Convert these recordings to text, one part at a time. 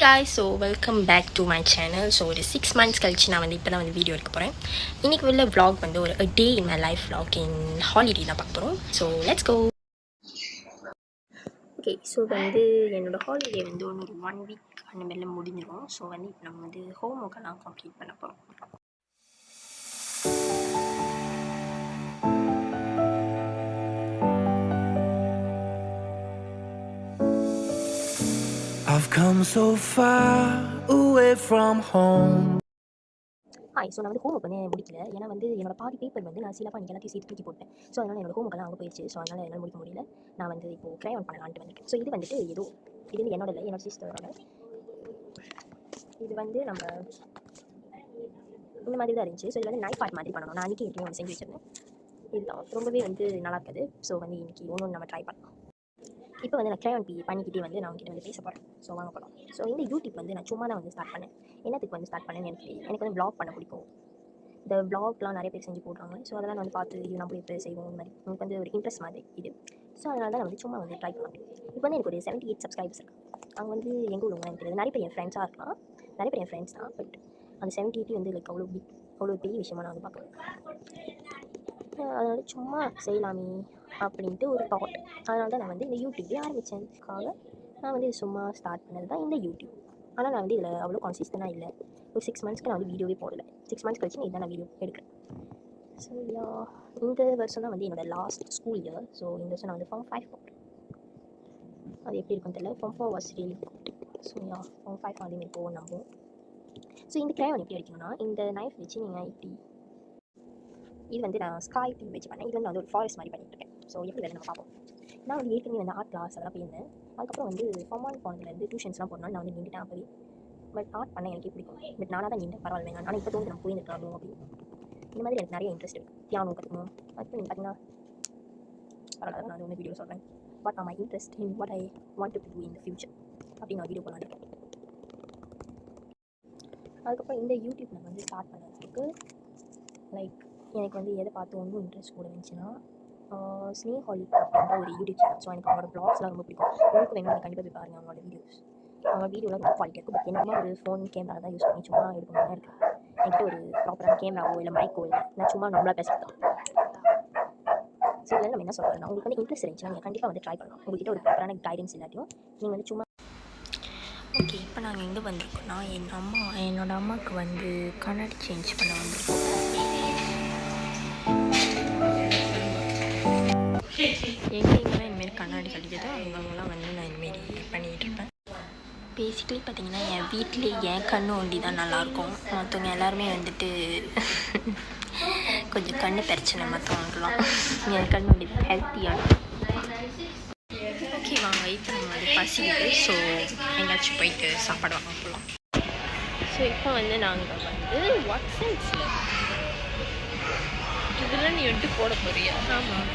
guys, so welcome back to my channel. So ஒரு 6 months கழிச்சு நான் வந்து இப்போ தான் வந்து வீடியோ எடுக்க போகிறேன். இன்றைக்கி உள்ள vlog வந்து ஒரு a day in my life vlog in holiday தான் பார்க்க போகிறோம். So let's go. Okay, so வந்து என்னோடய ஹாலிடே வந்து ஒரு 1 week அந்த மாதிரிலாம் முடிஞ்சிடும். ஸோ வந்து இப்போ நம்ம வந்து ஹோம் ஒர்க்கெல்லாம் கம்ப்ளீட் பண்ண போகிறோம். I've come so far away from home. Hi, so நான் வந்து ஹோம் ஒர்க் வந்து முடிக்கல. ஏன்னா வந்து என்னோட பாதி பேப்பர் வந்து நான் சில பண்ணி எல்லாத்தையும் சேர்த்து தூக்கி போட்டேன். ஸோ அதனால் என்னோட ஹோம் ஒர்க்கெல்லாம் அங்கே போயிடுச்சு. ஸோ அதனால் என்னால் முடிக்க முடியல. நான் வந்து இப்போது க்ரையான் பண்ணலான்ட்டு வந்திருக்கேன். ஸோ இது வந்துட்டு இது வந்து என்னோட இல்லை, என்னோட சிஸ்டரோட. இது வந்து நம்ம இந்த மாதிரி தான் இருந்துச்சு. ஸோ இது வந்து நைட் பார்ட் மாதிரி பண்ணணும். நான் அன்றைக்கி எப்படியும் ஒன்று செஞ்சு வச்சிருந்தேன். இதுதான் ரொம்பவே வந்து நல்லா இருக்குது. ஸோ வந்து இன்றைக்கி ஒன்று நம்ம ட்ரை பண்ணலாம். இப்போ வந்து நான் க்ரையான் பண்ணிக்கிட்டே வந்து நான் உங்ககிட்ட வந்து பேச போகிறேன். ஸோ வாங்க போகலாம். ஸோ இந்த யூடியூப் வந்து நான் சும்மா தான் வந்து ஸ்டார்ட் பண்ணேன். என்னத்துக்கு வந்து ஸ்டார்ட் பண்ணேன்னு எனக்கு வந்து வ்ளாக் பண்ண பிடிக்கும். இந்த வ்ளாக்லாம் நிறைய பேர் செஞ்சு போடுறாங்க. ஸோ அதெல்லாம் நான் வந்து பார்த்து இது நம்ம எப்படி செய்வோம் இந்த மாதிரி எனக்கு வந்து ஒரு இன்ட்ரெஸ்ட் மாதிரி இது. ஸோ அதனால தான் நான் வந்து சும்மா வந்து ட்ரை பண்ணேன். இப்போ வந்து எனக்கு ஒரு 78 சப்ஸ்கிரைபர்ஸ் இருக்குது. அவங்க வந்து எங்கே உள்ளவங்க எனக்கு தெரியாது. நிறைய பேர் என் ஃப்ரெண்ட்ஸாக இருக்கலாம், நிறைய பேர் என் ஃப்ரெண்ட்ஸ் தான். பட் அந்த 78 வந்து லைக் அவ்வளோ பெரிய விஷயமா நான் வந்து பார்க்குறேன். அதனால் சும்மா செய்யலாமே அப்படின்ட்டு ஒரு தாட். அதனால தான் நான் வந்து இந்த யூடியூப்பே ஆரம்பித்ததுக்காக நான் வந்து சும்மா ஸ்டார்ட் பண்ணது தான் இந்த யூடியூப். ஆனால் நான் வந்து இதில் அவ்வளோ கன்சிஸ்டண்டாக இல்லை. ஒரு 6 monthsக்கு நான் வந்து வீடியோவே போடலை. 6 months கழிச்சு இதான் நான் வீடியோ எடுக்கிறேன். ஸோ இந்த வருஷம் தான் வந்து என்னோடய லாஸ்ட் ஸ்கூல் இயர். ஸோ இந்த வருஷம் நான் வந்து Form 5 போகிறேன். அது எப்படி இருக்குன்னு தெரியல. Form 4 was really good. So Form 5 அதேமாரி போவோம் நம்புவோம். ஸோ இந்த க்ரையான் எப்படி அடிக்கணும்னா, இந்த நைஃப் வச்சு நீங்கள் இப்படி, இது வந்து நான் ஸ்காய் தீம் வச்சு பண்ணேன். இது வந்து நான் ஒரு ஃபாரஸ்ட் மாதிரி பண்ணிட்டுருக்கேன். ஸோ எப்படி வந்து நம்ம பார்ப்போம். நான் வந்து ஏற்கனவே வந்து ஆர்ட் கிளாஸ் அதெல்லாம் போயிருந்தேன். அதுக்கப்புறம் வந்து Form 1 போனதுலேருந்து டியூஷன்ஸ்லாம் போனாலும் நான் வந்து நின்றுட்டேன் அப்போவே. பட் ஆர்ட் பண்ண எனக்கு பிடிக்கும். பட் நானாக தான் நின்று பரவாயில்ல வேணாம். ஆனால் இப்போ தோணுது நம்ம போயிருந்துருக்கலாம் அப்படின்னு. இந்த மாதிரி எனக்கு நிறைய இன்ட்ரெஸ்ட் இருக்குது. பியானோ கற்றுக்கணும். அதுக்கு நீங்கள் பார்த்தீங்கன்னா பரவாயில்ல, நான் வந்து வீடியோ சொல்கிறேன். What are my interest in what I want to do in the future அப்படின்னு நான் வீடியோ பண்ணலான்னு. அதுக்கப்புறம் இந்த யூடியூப் நான் வந்து ஸ்டார்ட் பண்ணுறதுக்கு லைக் எனக்கு வந்து எதை பார்த்து ஒன்றும் இன்ட்ரெஸ்ட் கூட இருந்துச்சுன்னா, ஸ்னேஹாலிக் அப்படின்ற ஒரு யூடியூப் சேனல். ஸோ எனக்கு அவங்களோட ப்ளாக்ஸ்லாம் ரொம்ப பிடிக்கும். உங்களுக்கு வேணும், நீங்கள் கண்டிப்பாக போய் பாருங்கள் அவங்களோட வீடியோஸ். அவங்க வீடியோவில் ரொம்ப குவாலிட்டி இருக்கும். பட் என்னமா ஒரு ஃபோன் கேமரா தான் யூஸ் பண்ணி சும்மா எடுக்கணும் தான் இருக்குது. என்கிட்ட ஒரு ப்ராப்பரான கேமராவோ இல்லை மைக்கோ இல்லை, நான் சும்மா நார்மலாக பேசுகிறேன். ஸோ இதில் நம்ம என்ன சொல்கிறோம்னா, உங்களுக்கு வந்து இன்ட்ரெஸ்ட் இருந்துச்சுன்னா நீங்கள் கண்டிப்பாக வந்து ட்ரை பண்ணலாம். உங்கள்கிட்ட ஒரு ப்ராப்பரான கைடன்ஸ் இல்லாட்டியும் நீங்கள் வந்து சும்மா. ஓகே, இப்போ நாங்கள் எங்கே வந்திருக்கோம்னா, என்னோட அம்மாவுக்கு வந்து கண்ணாடி சேஞ்ச் பண்ண வந்திருக்கோம். எங்கெங்கெல்லாம் இந்தமாரி கண்ணாடி கிடைக்குதோ அங்கெல்லாம் வந்து நான் இந்தமாரி பண்ணிக்கிட்டு இருப்பேன். பேசிக்கலி பார்த்திங்கன்னா என் வீட்டிலே என் கண்ணு ஒண்டி தான் நல்லாயிருக்கும். மற்றவங்க எல்லாருமே வந்துட்டு கொஞ்சம் கண்ணு பிரச்சனை மற்றவங்கலாம். என் கண்ணு ஒண்டி தான் ஹெல்த்தியாக. ஓகே வாங்க, இப்போ நம்ம வந்து பசிக்குது. ஸோ எங்கேயாச்சும் போயிட்டு சாப்பாடு வாங்க போகலாம். ஸோ இப்போ வந்து நாங்கள் வந்து வாட்ஸ்அப்ஸில் இதெல்லாம் நீ எடுத்து போட போறியா? ஆமாம்.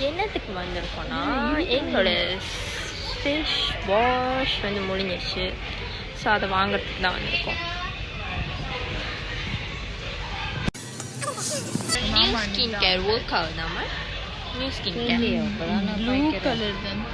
என்னத்துக்கு வந்திருக்கோன்னா, எங்களோட ஃபிஷ் வாஷ் வந்து முடிஞ்சிருச்சு. ஸோ அதை வாங்கிறதுக்கு தான் வந்திருக்கோம். நியூ ஸ்கின் கேர் ஒர்க் ஆகுதாம? New skin care blue colour தான்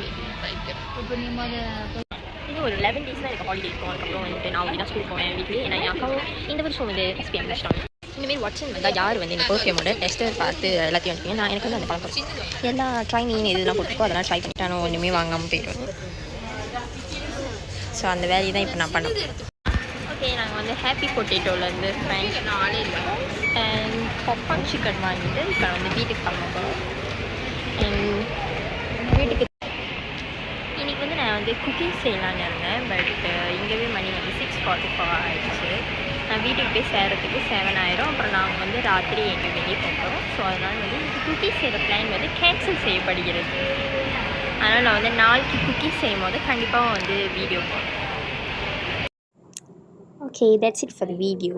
இன்னும் ஒரு 11 days தான் எனக்கு ஹாலிடே இருக்கும். அதுக்கப்புறம் வந்துட்டு நான் வந்து ஸ்கூல் போவேன் வீட்லேயே. ஏன்னா என் அக்காவும் இந்த வருஷம் வந்து SPM முடிச்சிட்டாங்க. இந்தமாரி வாட்ஸ்அப் வந்தால் யார் வந்து இந்த பர்ஃப்யூமோட டெஸ்ட்டர் பார்த்து எல்லாத்தையும் அனுப்பிங்க. நான் எனக்கு வந்து அந்த பழக்கம் எல்லா ட்ரைனிங் இதெல்லாம் போட்டுருக்கோ அதெல்லாம் ட்ரை பண்ணிட்டு நான் ஒன்றுமே வாங்காமல் போயிடுவேன். ஸோ அந்த வேலையை தான் இப்போ நான் பண்ணேன். ஓகே, நாங்கள் வந்து ஹாப்பி பொட்டேட்டோலேருந்து ஃப்ரெண்ட்ஸ் அண்ட் பாப்கார்ன் சிக்கன் வாங்கிட்டு இப்போ வந்து வீட்டுக்கு கிளம்ப போகிறோம். வீட்டுக்கு இன்றைக்கி வந்து நான் வந்து குக்கிங் செய்யலான்னு இருந்தேன். பட் இங்கேவே மணி வந்து 6:45 ஆகிடுச்சு. நான் வீட்டுக்கு போய் சேரத்துக்கு 7 ஆயிரும். அப்புறம் நாங்கள் வந்து ராத்திரி எங்கள் வெளியே போகிறோம். ஸோ அதனால் வந்து குக்கீஸ் செய்கிற பிளான் வந்து கேன்சல் செய்யப்படுகிறது. அதனால் நான் வந்து நாளைக்கு குக்கீஸ் செய்யும் போது கண்டிப்பாக வந்து வீடியோ போடுறேன். Okay, that's it for the video.